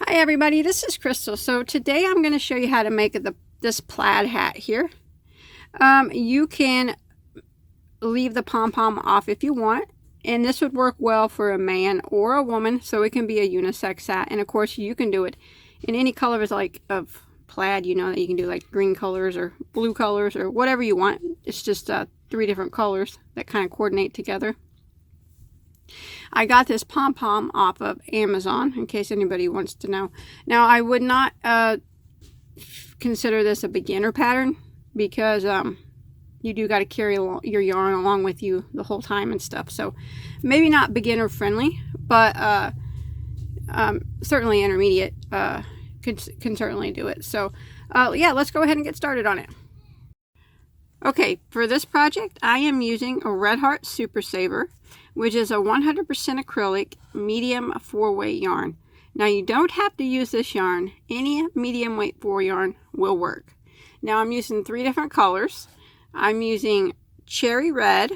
Hi everybody, this is Crystal. So today I'm going to show you how to make this plaid hat here. You can leave the pom-pom off if you want, and this would work well for a man or a woman, so it can be a unisex hat. And of course you can do it in any colors of plaid, you know, that you can do like green colors or blue colors or whatever you want. It's just 3 different colors that kind of coordinate together. I got this pom-pom off of Amazon, in case anybody wants to know. Now, I would not consider this a beginner pattern, because you do got to carry your yarn along with you the whole time and stuff. So maybe not beginner friendly, but certainly intermediate can certainly do it. So yeah, let's go ahead and get started on it. Okay, for this project I am using a Red Heart Super Saver, which is a 100% acrylic medium 4-weight yarn. Now you don't have to use this yarn. Any medium weight 4 yarn will work. Now I'm using 3 different colors. I'm using cherry red,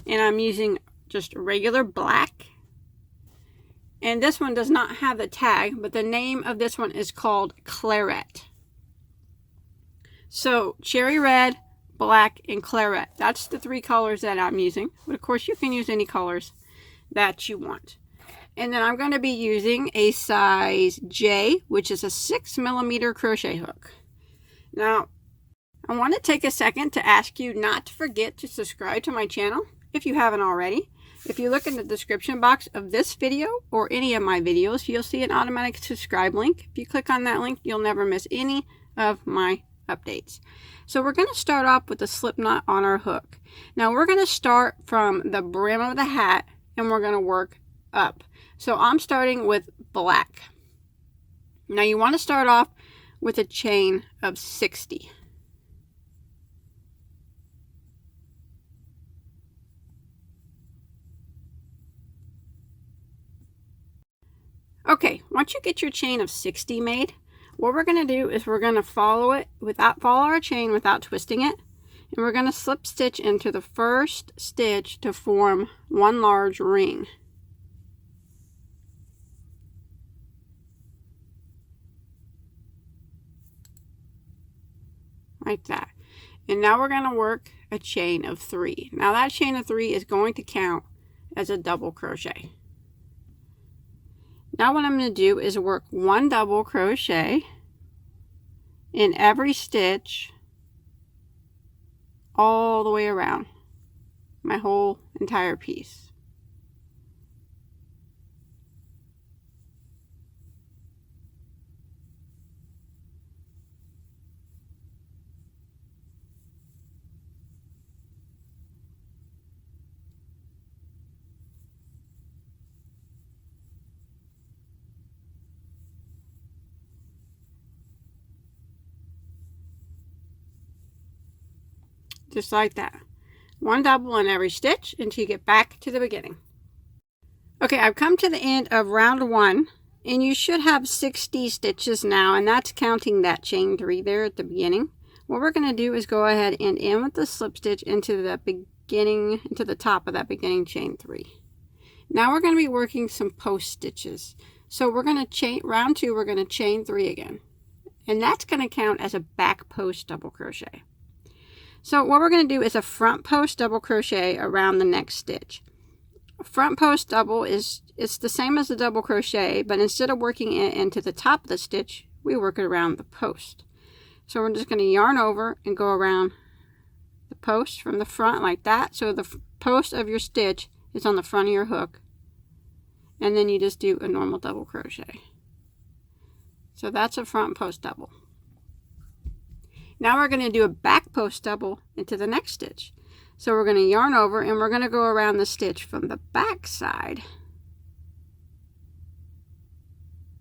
and I'm using just regular black. And this one does not have the tag, but the name of this one is called Claret. So cherry red, black, and claret. That's the 3 colors that I'm using. But of course you can use any colors that you want. And then I'm going to be using a size J, which is a 6mm crochet hook. Now, I want to take a second to ask you not to forget to subscribe to my channel if you haven't already. If you look in the description box of this video or any of my videos, you'll see an automatic subscribe link. If you click on that link, you'll never miss any of my updates. So we're going to start off with a slip knot on our hook. Now we're going to start from the brim of the hat and we're going to work up. So I'm starting with black. Now you want to start off with a chain of 60. Okay, once you get your chain of 60 made, what we're going to do is we're going to follow our chain without twisting it, and we're going to slip stitch into the first stitch to form one large ring. Like that. And now we're going to work a chain of 3. Now that chain of 3 is going to count as a double crochet. Now what I'm going to do is work 1 double crochet in every stitch all the way around my whole entire piece. Just like that. 1 double in every stitch until you get back to the beginning. Okay, I've come to the end of round 1, and you should have 60 stitches now, and that's counting that chain 3 there at the beginning. What we're going to do is go ahead and end with the slip stitch into the top of that beginning chain 3. Now we're going to be working some post stitches. So we're going to chain round 2, we're going to chain 3 again. And that's going to count as a back post double crochet. So what we're going to do is a front post double crochet around the next stitch. A front post double it's the same as the double crochet, but instead of working it into the top of the stitch, we work it around the post. So we're just going to yarn over and go around the post from the front like that. So the post of your stitch is on the front of your hook, and then you just do a normal double crochet. So that's a front post double. Now we're going to do a back post double into the next stitch. So we're going to yarn over and we're going to go around the stitch from the back side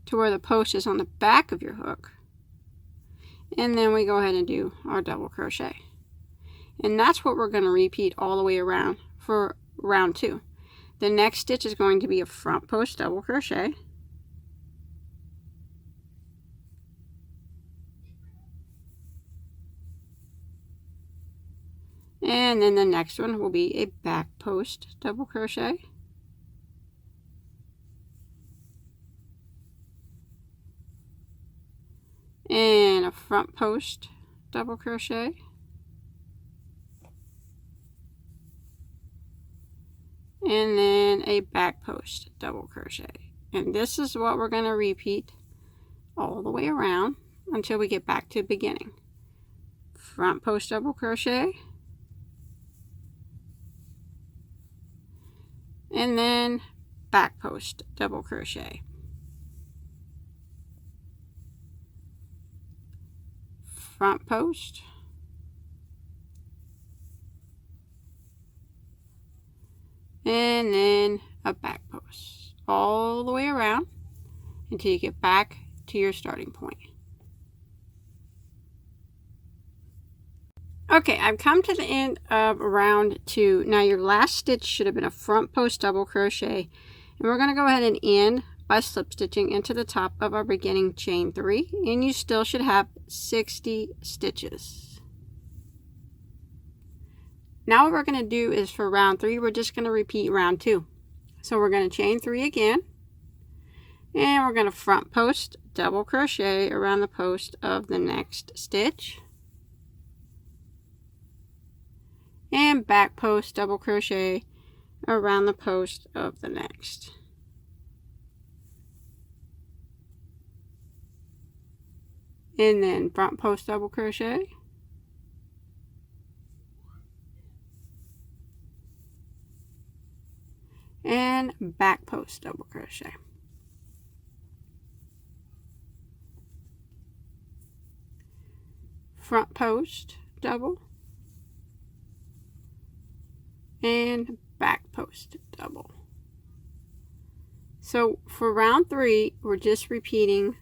to where the post is on the back of your hook. And then we go ahead and do our double crochet. And that's what we're going to repeat all the way around for round 2. The next stitch is going to be a front post double crochet. And then the next one will be a back post double crochet. and a front post double crochet, and then a back post double crochet. And this is what we're going to repeat all the way around until we get back to the beginning. Front post double crochet, and then back post double crochet, front post, and then a back post all the way around until you get back to your starting point. Okay, I've come to the end of round 2. Now your last stitch should have been a front post double crochet, and we're going to go ahead and end by slip stitching into the top of our beginning chain 3, and you still should have 60 stitches. Now what we're going to do is for round 3, we're just going to repeat round 2. So we're going to chain 3 again, and we're going to front post double crochet around the post of the next stitch, and back post double crochet around the post of the next. And then front post double crochet, and back post double crochet. Front post double, and back post double. So for round 3, we're just repeating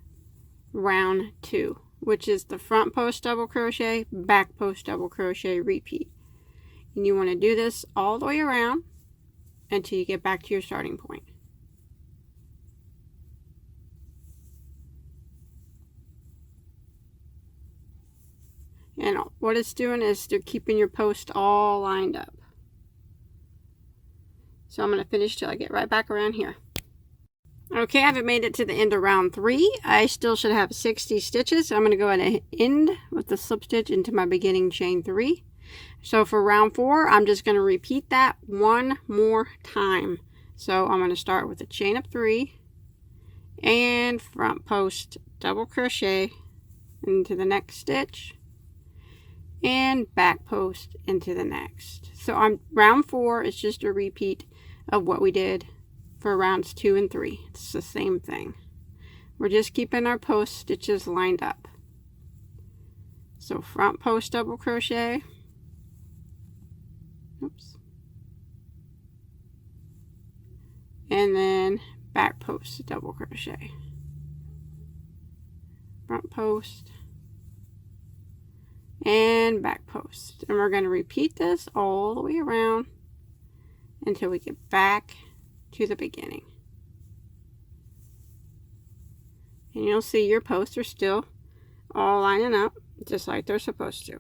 round 2, which is the front post double crochet, back post double crochet, repeat. And you want to do this all the way around until you get back to your starting point. And what it's doing is they're keeping your post all lined up. So I'm going to finish till I get right back around here. Okay, I haven't made it to the end of round 3. I still should have 60 stitches. So I'm going to go ahead and end with the slip stitch into my beginning chain 3. So for round 4, I'm just going to repeat that one more time. So I'm going to start with a chain of 3 and front post double crochet into the next stitch, and back post into the next. So on round 4 is just a repeat of what we did for rounds 2 and 3. It's the same thing. We're just keeping our post stitches lined up. So front post double crochet, oops, and then back post double crochet, front post, and back post. And we're going to repeat this all the way around until we get back to the beginning. And you'll see your posts are still all lining up just like they're supposed to.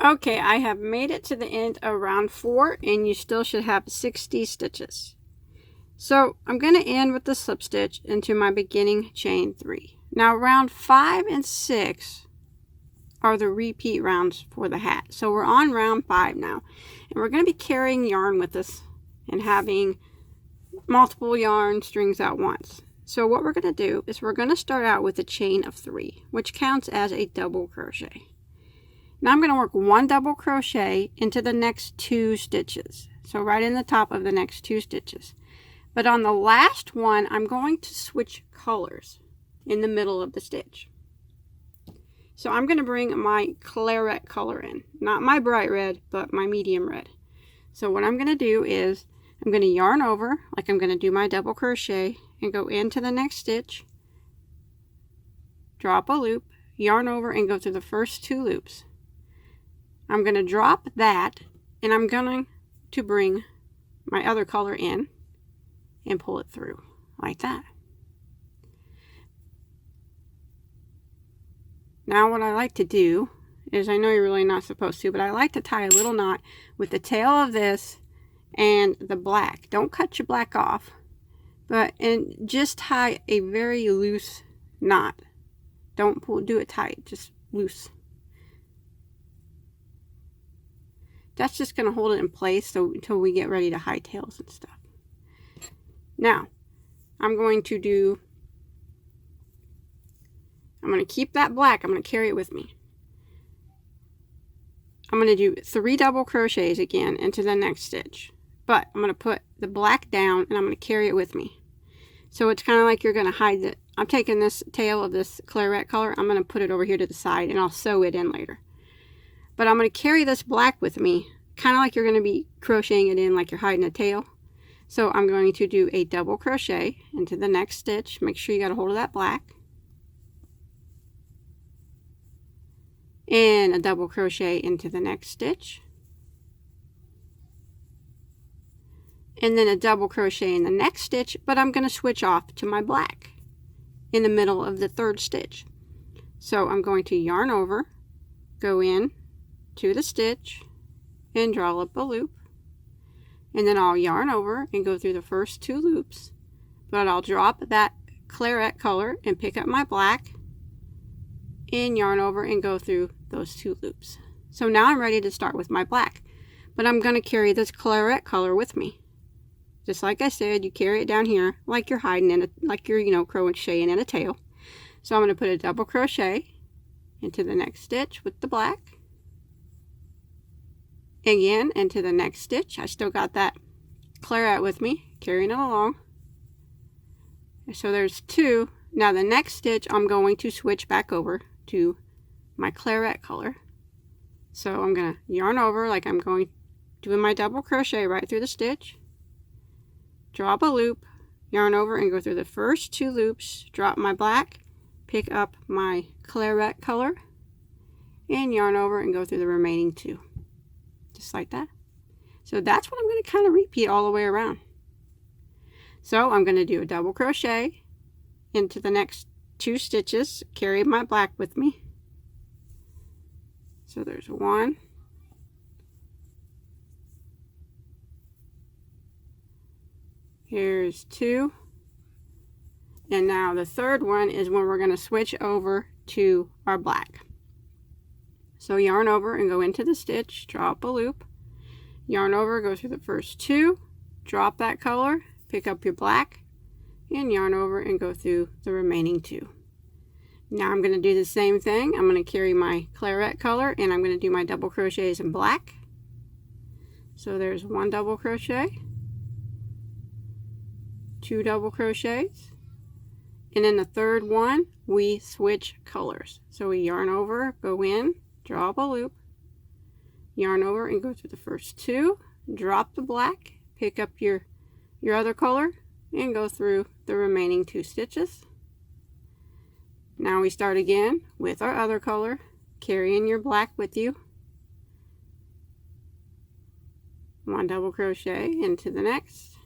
Okay, I have made it to the end of round 4, and you still should have 60 stitches. So I'm going to end with the slip stitch into my beginning chain 3. Now round 5 and 6 are the repeat rounds for the hat. So we're on round 5 now, and we're going to be carrying yarn with us and having multiple yarn strings at once. So what we're going to do is we're going to start out with a chain of 3, which counts as a double crochet. Now I'm going to work 1 double crochet into the next 2 stitches. So right in the top of the next 2 stitches. But on the last one, I'm going to switch colors in the middle of the stitch. So I'm going to bring my claret color in. Not my bright red, but my medium red. So what I'm going to do is I'm going to yarn over like I'm going to do my double crochet and go into the next stitch, drop a loop, yarn over, and go through the first 2 loops. I'm going to drop that, and I'm going to bring my other color in and pull it through like that. Now what I like to do is, I know you're really not supposed to, but I like to tie a little knot with the tail of this and the black. Don't cut your black off, and just tie a very loose knot Don't do it tight, just loose. That's just going to hold it in place until we get ready to high tails and stuff. Now, I'm going to keep that black. I'm going to carry it with me. I'm going to do 3 double crochets again into the next stitch. But I'm going to put the black down and I'm going to carry it with me. So it's kind of like you're going to hide it. I'm taking this tail of this claret color. I'm going to put it over here to the side and I'll sew it in later. But I'm going to carry this black with me, kind of like you're going to be crocheting it in like you're hiding a tail. So I'm going to do a double crochet into the next stitch. Make sure you got a hold of that black. And a double crochet into the next stitch. And then a double crochet in the next stitch, but I'm going to switch off to my black in the middle of the 3rd stitch. So I'm going to yarn over, go in to the stitch, and draw up a loop. And then I'll yarn over and go through the first 2 loops, but I'll drop that claret color and pick up my black and yarn over and go through those 2 loops. So now I'm ready to start with my black, but I'm going to carry this claret color with me. Just like I said, you carry it down here like you're hiding in it, like you're, crocheting in a tail. So I'm going to put a double crochet into the next stitch with the black. Again, into the next stitch. I still got that claret with me, carrying it along. So there's 2. Now the next stitch, I'm going to switch back over to my claret color. So I'm going to yarn over like I'm doing my double crochet right through the stitch. Drop a loop, yarn over and go through the first 2 loops, drop my black, pick up my claret color, and yarn over and go through the remaining 2. Just like that. So that's what I'm going to kind of repeat all the way around. So I'm going to do a double crochet into the next 2 stitches, carry my black with me. So there's 1. Here's 2. And now the 3rd one is when we're going to switch over to our black. So yarn over and go into the stitch, draw up a loop, yarn over, go through the first 2, drop that color, pick up your black, and yarn over and go through the remaining 2. Now I'm going to do the same thing. I'm going to carry my claret color and I'm going to do my double crochets in black. So there's 1 double crochet, 2 double crochets, and in the 3rd one we switch colors. So we yarn over, go in, draw up a loop, yarn over and go through the first 2, drop the black, pick up your other color, and go through the remaining 2 stitches. Now we start again with our other color, carrying your black with you. 1 double crochet into the next,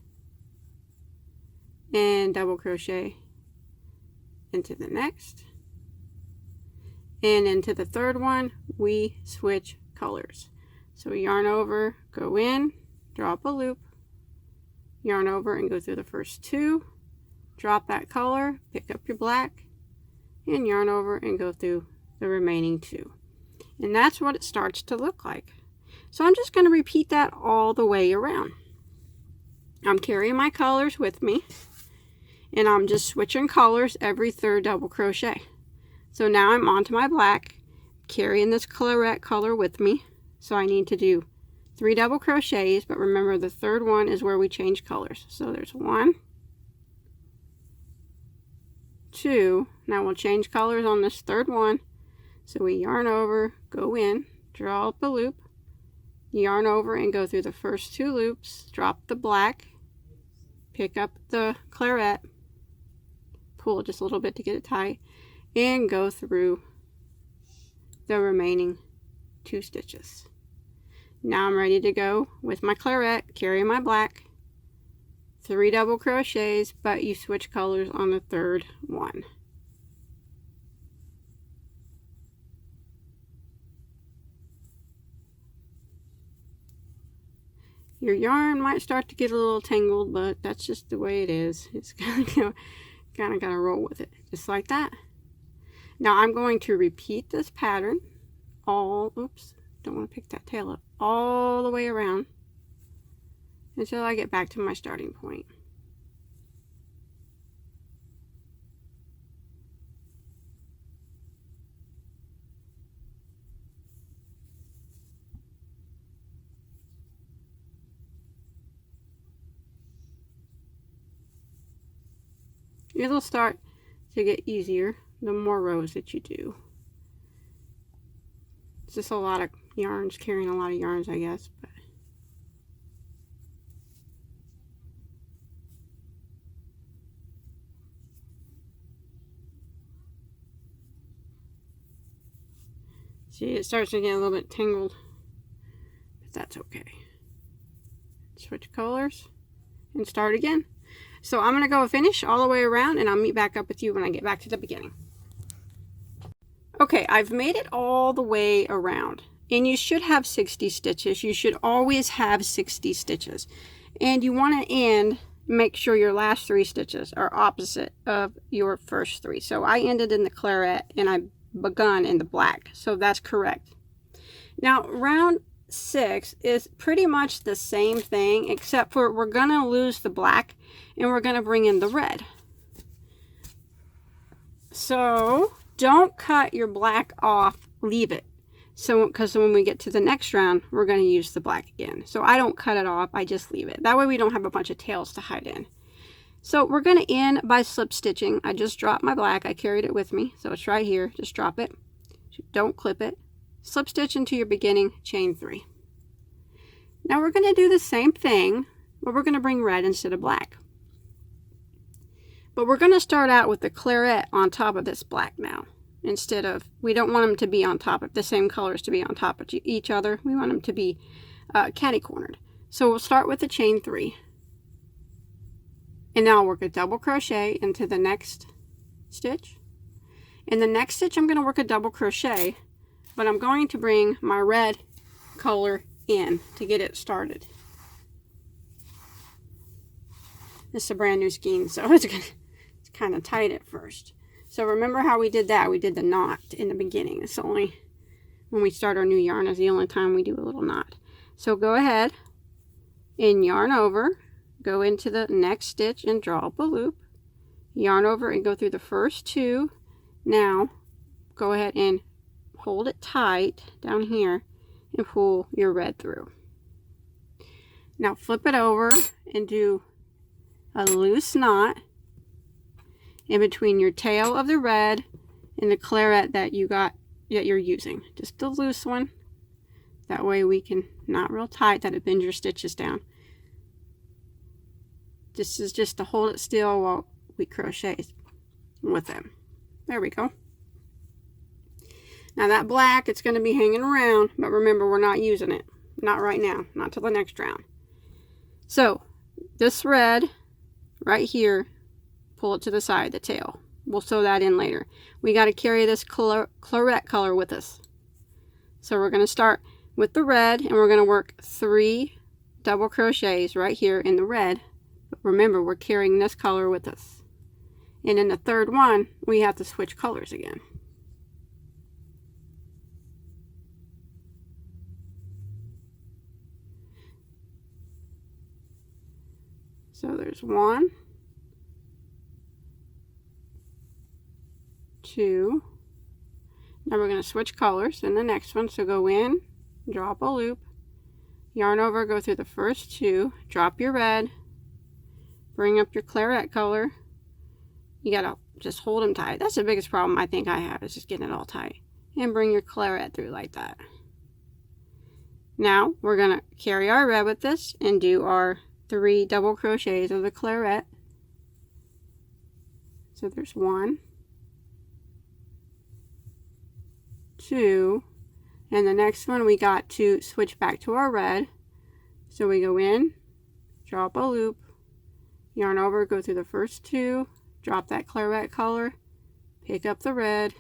and double crochet into the next, and into the 3rd one we switch colors. So yarn over, go in, drop a loop, yarn over and go through the first 2, drop that color, pick up your black, and yarn over and go through the remaining 2. And that's what it starts to look like. So I'm just going to repeat that all the way around. I'm carrying my colors with me, and I'm just switching colors every 3rd double crochet. So now I'm onto my black, carrying this claret color with me. So I need to do 3 double crochets, but remember the 3rd one is where we change colors. So there's 1, 2. Now we'll change colors on this 3rd one. So we yarn over, go in, draw up a loop, yarn over and go through the first 2 loops, drop the black, pick up the claret, pull just a little bit to get it tight, and go through the remaining 2 stitches. Now I'm ready to go with my claret, carry my black, 3 double crochets, but you switch colors on the 3rd one. Your yarn might start to get a little tangled, but that's just the way it is. It's kind of got to roll with it, just like that. Now I'm going to repeat this pattern oops, don't want to pick that tail up, all the way around until I get back to my starting point. It'll start to get easier the more rows that you do. It's just a lot of yarns, carrying a lot of yarns, I guess. But see, it starts to get a little bit tangled, but that's okay. Switch colors and start again. So I'm going to go finish all the way around, and I'll meet back up with you when I get back to the beginning. Okay, I've made it all the way around, and you should have 60 stitches. You should always have 60 stitches. And you want to end, make sure your last 3 stitches are opposite of your first 3. So I ended in the claret and I begun in the black. So that's correct. Now, round 6 is pretty much the same thing, except for we're going to lose the black and we're going to bring in the red. So don't cut your black off, leave it. So, because when we get to the next round, we're going to use the black again. So I don't cut it off, I just leave it. That way we don't have a bunch of tails to hide in. So we're going to end by slip stitching. I just dropped my black, I carried it with me. So it's right here, just drop it. Don't clip it. Slip stitch into your beginning, chain 3. Now we're going to do the same thing, but we're going to bring red instead of black. But we're going to start out with the claret on top of this black now. Instead of, we don't want them to be on top of the same colors to be on top of each other. We want them to be catty-cornered. So we'll start with the chain 3. And now I'll work a double crochet into the next stitch. In the next stitch, I'm going to work a double crochet, but I'm going to bring my red color in to get it started. This is a brand new skein, so it's kind of tight at first. So remember how we did that? We did the knot in the beginning. It's only when we start our new yarn is the only time we do a little knot. So go ahead and yarn over, go into the next stitch and draw up a loop. Yarn over and go through the first 2. Now go ahead and hold it tight down here and pull your red through. Now flip it over and do a loose knot in between your tail of the red and the claret that you're using. Just a loose one. That way we can, not real tight that it bends your stitches down. This is just to hold it still while we crochet with them. There we go. Now that black, it's going to be hanging around, but remember we're not using it. Not right now, not till the next round. So this red right here, pull it to the side, the tail. We'll sew that in later. We got to carry this claret color with us. So we're going to start with the red and we're going to work 3 double crochets right here in the red. But remember, we're carrying this color with us. And in the third one, we have to switch colors again. So there's 1, 2. Now we're going to switch colors in the next one. So go in, drop a loop, yarn over, go through the first 2, drop your red, bring up your claret color. You got to just hold them tight. That's the biggest problem I think I have, is just getting it all tight. And bring your claret through like that. Now we're going to carry our red with this and do our 3 double crochets of the claret. So there's 1, 2, and the next one we got to switch back to our red. So we go in, drop a loop, yarn over, go through the first 2, drop that claret color, pick up the red,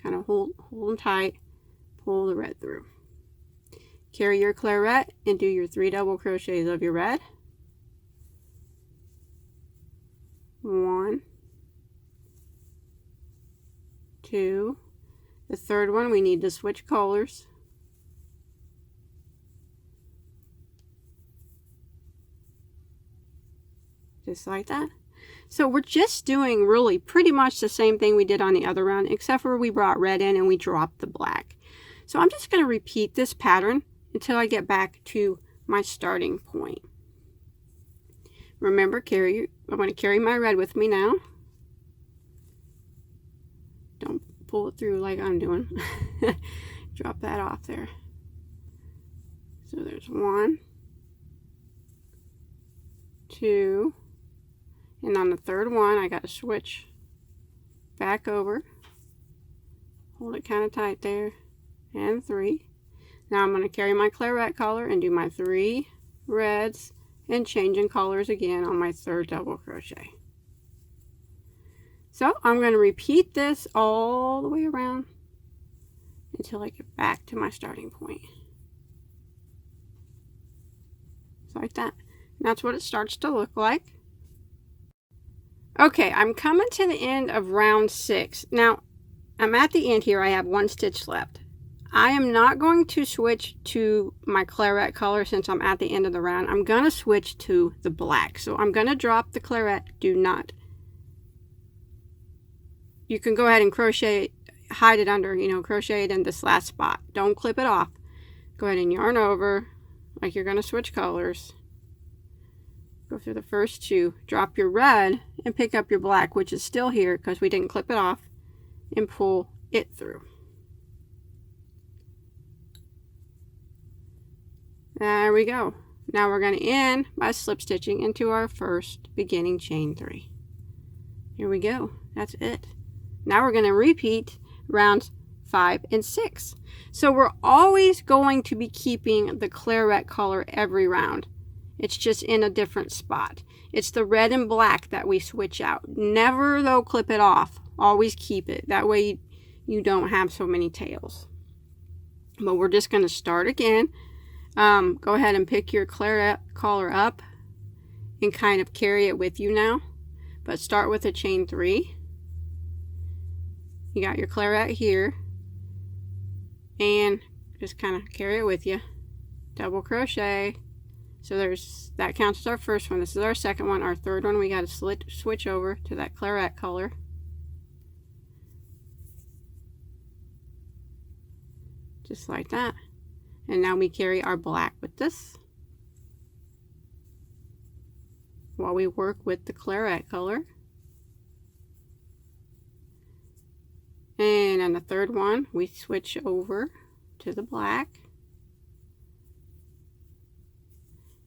kind of hold them tight, pull the red through. Carry your claret and do your 3 double crochets of your red. 1, 2. The third one, we need to switch colors. Just like that. So we're just doing really pretty much the same thing we did on the other round, except for we brought red in and we dropped the black. So I'm just going to repeat this pattern until I get back to my starting point. Remember, I'm going to carry my red with me now. Don't pull it through like I'm doing. Drop that off there. So there's 1, 2, and on the third one I got to switch back over, hold it kind of tight there, and 3. Now I'm going to carry my claret color and do my 3 reds and changing colors again on my third double crochet. So I'm going to repeat this all the way around until I get back to my starting point. So like that. And that's what it starts to look like. Okay, I'm coming to the end of round 6. Now, I'm at the end here. I have 1 stitch left. I am not going to switch to my claret color since I'm at the end of the round. I'm going to switch to the black. So I'm going to drop the claret. Do not. You can go ahead and crochet, hide it under, crochet it in this last spot. Don't clip it off. Go ahead and yarn over like you're going to switch colors. Go through the first 2, drop your red, and pick up your black, which is still here because we didn't clip it off, and pull it through. There we go. Now we're going to end by slip stitching into our first beginning chain 3. Here we go. That's it. Now we're going to repeat rounds 5 and 6. So we're always going to be keeping the claret color every round. It's just in a different spot. It's the red and black that we switch out. Never, though, clip it off. Always keep it. That way you don't have so many tails. But we're just going to start again. Go ahead and pick your claret color up and kind of carry it with you now. But start with a chain 3. You got your claret here. And just kind of carry it with you. Double crochet. So that counts as our first one. This is our second one. Our third one, we got to switch over to that claret color. Just like that. And now we carry our black with this while we work with the claret color. And on the third one, we switch over to the black.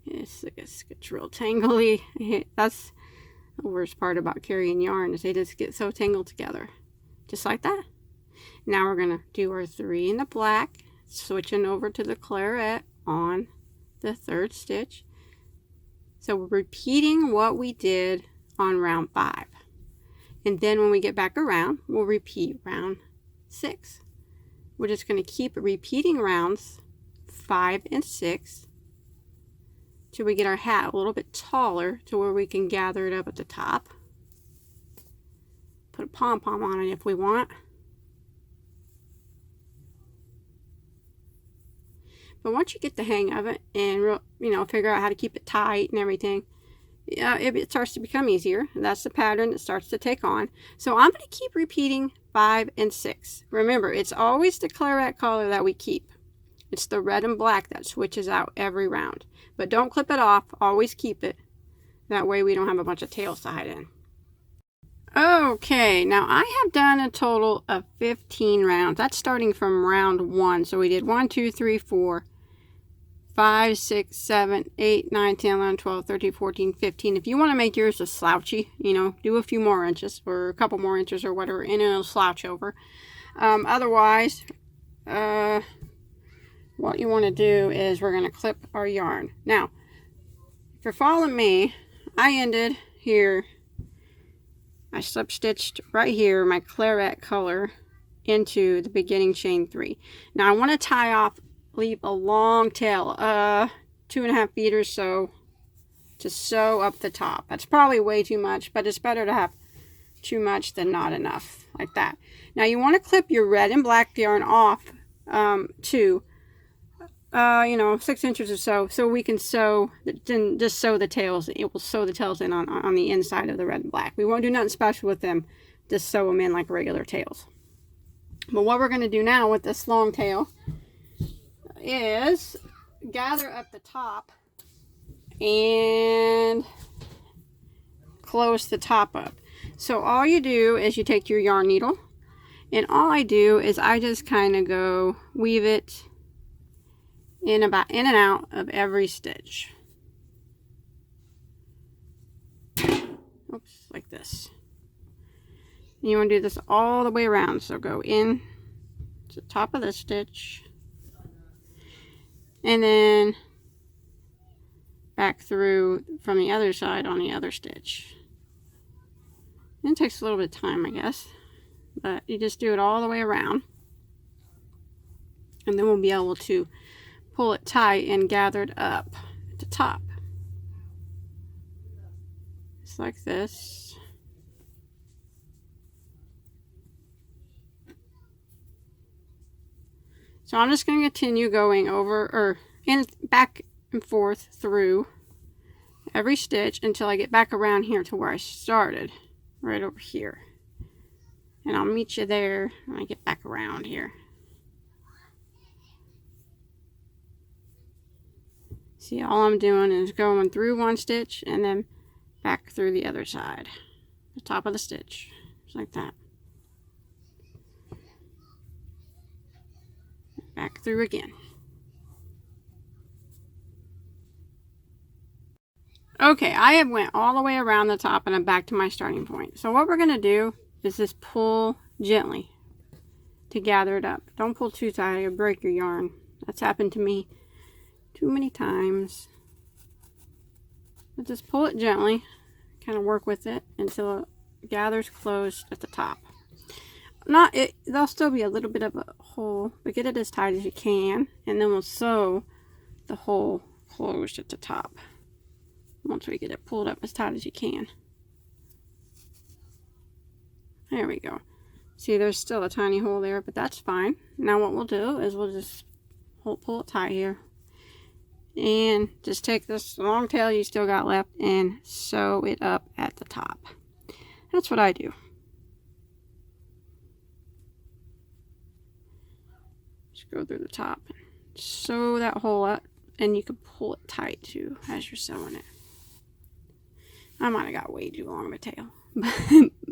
It gets real tangly. That's the worst part about carrying yarn, is they just get so tangled together. Just like that. Now we're going to do our 3 in the black, switching over to the claret on the third stitch. So we're repeating what we did on round 5. And then when we get back around, we'll repeat round 6. We're just going to keep repeating rounds 5 and 6 till we get our hat a little bit taller to where we can gather it up at the top. Put a pom-pom on it if we want. But once you get the hang of it and figure out how to keep it tight and everything, it starts to become easier. That's the pattern that starts to take on. So I'm going to keep repeating 5 and 6. Remember, it's always the claret color that we keep. It's the red and black that switches out every round. But don't clip it off. Always keep it. That way we don't have a bunch of tails to hide in. Okay, now I have done a total of 15 rounds. That's starting from round 1. So we did 1, 2, 3, 4, 5, 6, 7, 8, 9, 10, 11, 12, 13, 14, 15. If you want to make yours a slouchy, do a few more inches or a couple more inches or whatever, and it'll slouch over. Otherwise, what you want to do is we're going to clip our yarn. Now, if you're following me, I ended here. I slip stitched right here my claret color into the beginning chain 3. Now I want to tie off, leave a long tail, 2.5 feet or so, to sew up the top. That's probably way too much, but it's better to have too much, then not enough, like that. Now you want to clip your red and black yarn off to you know, 6 inches or so, so we can sew, then just sew the tails. It will sew the tails in on the inside of the red and black. We won't do nothing special with them, just sew them in like regular tails. But what we're going to do now with this long tail is gather up the top and close the top up. So all you do is you take your yarn needle, and all I do is I just kind of go weave it in and out of every stitch. Oops, like this. You want to do this all the way around. So go in to the top of the stitch and then back through from the other side on the other stitch. It takes a little bit of time, I guess, but you just do it all the way around, and then we'll be able to pull it tight and gather it up at the top. Just like this. So I'm just going to continue going over or back and forth through every stitch until I get back around here to where I started, right over here. And I'll meet you there when I get back around here. See, all I'm doing is going through one stitch and then back through the other side, the top of the stitch, just like that. Back through again. Okay, I have went all the way around the top and I'm back to my starting point. So what we're going to do is just pull gently to gather it up. Don't pull too tight, you'll break your yarn. That's happened to me too many times. But just pull it gently, kind of work with it until it gathers closed at the top. There'll still be a little bit of a hole, but get it as tight as you can, and then we'll sew the hole closed at the top once we get it pulled up as tight as you can. There we go. See, there's still a tiny hole there, but that's fine. Now what we'll do is we'll just pull it tight here and just take this long tail you still got left and sew it up at the top. That's what I do. Just go through the top and sew that hole up, and you can pull it tight too as you're sewing it. I might have got way too long of a tail,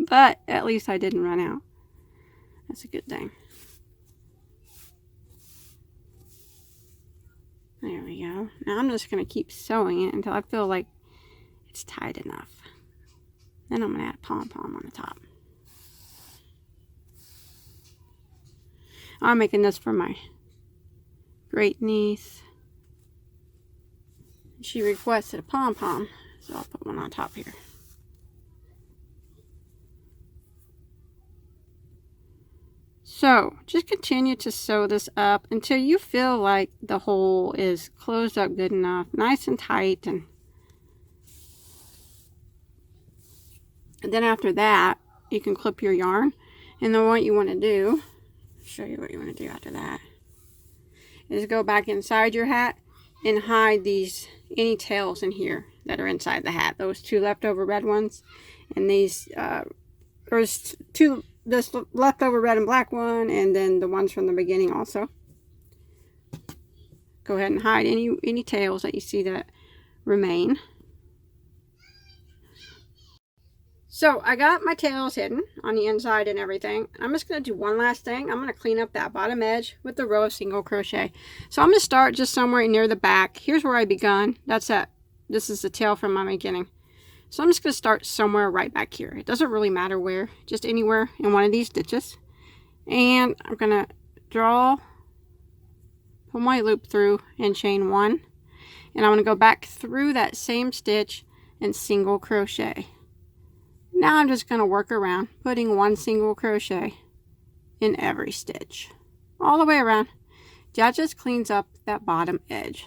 but at least I didn't run out. That's a good thing. There we go. Now I'm just going to keep sewing it until I feel like it's tight enough. Then I'm going to add a pom-pom on the top. I'm making this for my great niece. She requested a pom-pom, so I'll put one on top here. So just continue to sew this up until you feel like the hole is closed up good enough, nice and tight, and then after that you can clip your yarn. And then what you want to do, show you what you want to do after that, is go back inside your hat and hide any tails in here that are inside the hat. Those two leftover red ones, and these there's two, this leftover red and black one, and then the ones from the beginning also. Go ahead and hide any tails that you see that remain. So I got my tails hidden on the inside and everything. I'm just going to do one last thing. I'm going to clean up that bottom edge with the row of single crochet. So I'm going to start just somewhere near the back. Here's where I begun. That's it. This is the tail from my beginning. So I'm just going to start somewhere right back here. It doesn't really matter where, just anywhere in one of these stitches. And I'm going to pull my loop through and chain one. And I'm going to go back through that same stitch and single crochet. Now I'm just going to work around, putting one single crochet in every stitch, all the way around. That just cleans up that bottom edge.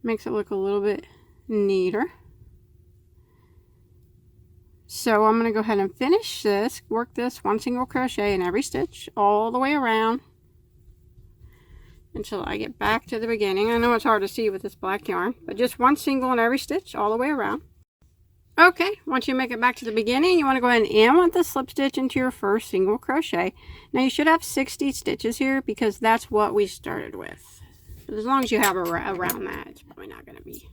Makes it look a little bit neater. So I'm going to go ahead and finish this, work this one single crochet in every stitch all the way around until I get back to the beginning. I know it's hard to see with this black yarn, but just one single in every stitch all the way around. Okay, once you make it back to the beginning, you want to go ahead and end with the slip stitch into your first single crochet. Now you should have 60 stitches here because that's what we started with. As long as you have around that, it's probably not going to be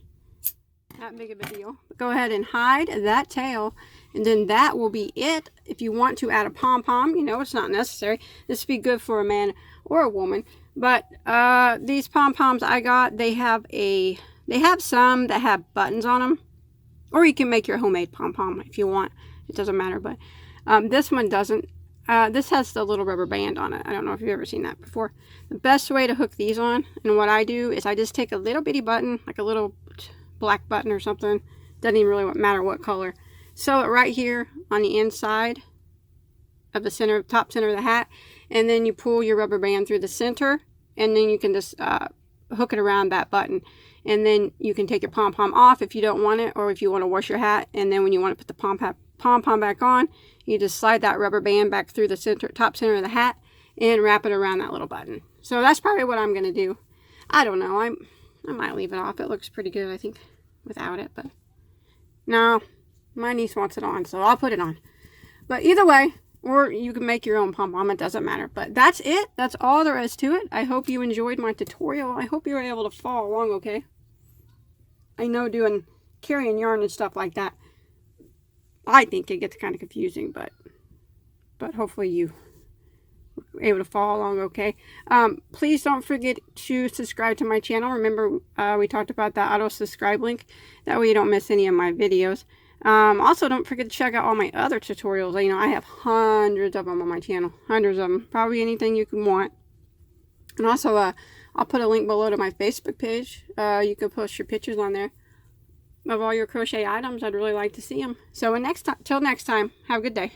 that big of a deal. But go ahead and hide that tail, and then that will be it. If you want to add a pom-pom, you know, it's not necessary. This would be good for a man or a woman. But these pom-poms I got, they have some that have buttons on them. Or you can make your homemade pom-pom if you want. It doesn't matter, but this one doesn't. This has the little rubber band on it. I don't know if you've ever seen that before. The best way to hook these on, and what I do, is I just take a little bitty button, like a little black button or something. Doesn't even really matter what color. Sew it right here on the inside of the top center of the hat. And then you pull your rubber band through the center. And then you can just hook it around that button. And then you can take your pom-pom off if you don't want it, or if you want to wash your hat. And then when you want to put the pom-pom back on, you just slide that rubber band back through the top center of the hat and wrap it around that little button. So that's probably what I'm going to do. I don't know. I might leave it off. It looks pretty good, I think, without it. But no, my niece wants it on, so I'll put it on. But either way, or you can make your own pom-pom. It doesn't matter. But that's it. That's all there is to it. I hope you enjoyed my tutorial. I hope you were able to follow along okay. I know carrying yarn and stuff like that, I think it gets kind of confusing, but hopefully you were able to follow along okay. Please don't forget to subscribe to my channel. Remember, we talked about that auto subscribe link. That way you don't miss any of my videos. Also, don't forget to check out all my other tutorials. You know, I have hundreds of them on my channel. Hundreds of them. Probably anything you can want. And also, I'll put a link below to my Facebook page. You can post your pictures on there of all your crochet items. I'd really like to see them. So till next time, have a good day.